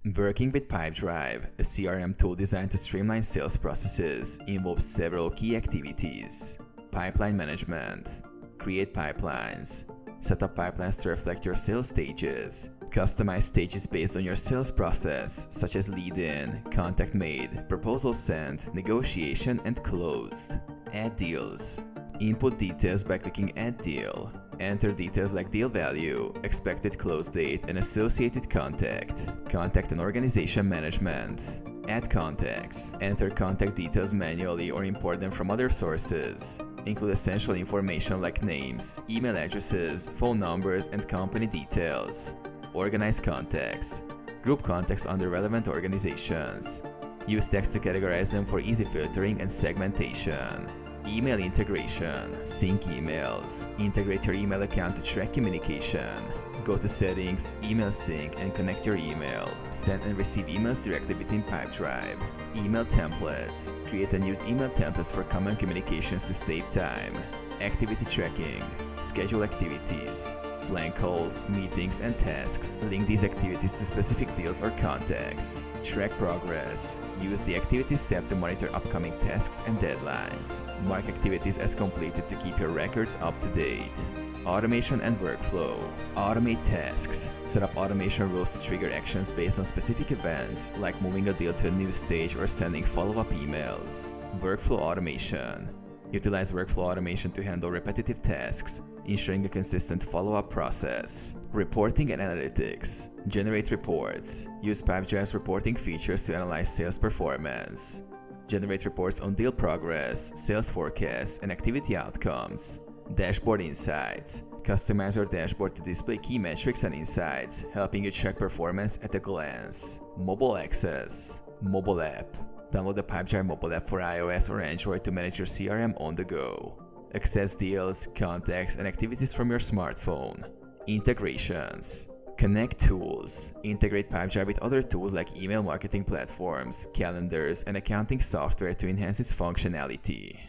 Working with Pipedrive, a CRM tool designed to streamline sales processes, involves several key activities. Pipeline management. Create pipelines. Set up pipelines to reflect your sales stages. Customize stages based on your sales process, such as lead-in, contact made, proposal sent, negotiation, and closed. Add deals. Input details by clicking Add Deal. Enter details like deal value, expected close date, and associated contact. Contact and organization management. Add contacts. Enter contact details manually or import them from other sources. Include essential information like names, email addresses, phone numbers, and company details. Organize contacts. Group contacts under relevant organizations. Use text to categorize them for easy filtering and segmentation. Email integration. Sync emails. Integrate your email account to track communication. Go to Settings, Email Sync, and connect your email. Send and receive emails directly within Pipedrive. Email templates. Create and use email templates for common communications to save time. Activity tracking. Schedule activities. Plan calls, meetings, and tasks. Link these activities to specific deals or contacts. Track progress. Use the Activities tab to monitor upcoming tasks and deadlines. Mark activities as completed to keep your records up to date. Automation and workflow. Automate tasks. Set up automation rules to trigger actions based on specific events, like moving a deal to a new stage or sending follow-up emails. Workflow automation. Utilize workflow automation to handle repetitive tasks, ensuring a consistent follow-up process. Reporting and analytics. Generate reports. Use Pipedrive's reporting features to analyze sales performance. Generate reports on deal progress, sales forecasts, and activity outcomes. Dashboard insights. Customize your dashboard to display key metrics and insights, helping you track performance at a glance. Mobile access. Mobile app. Download the Pipedrive mobile app for iOS or Android to manage your CRM on the go. Access deals, contacts, and activities from your smartphone. Integrations. Connect tools. Integrate Pipedrive with other tools like email marketing platforms, calendars, and accounting software to enhance its functionality.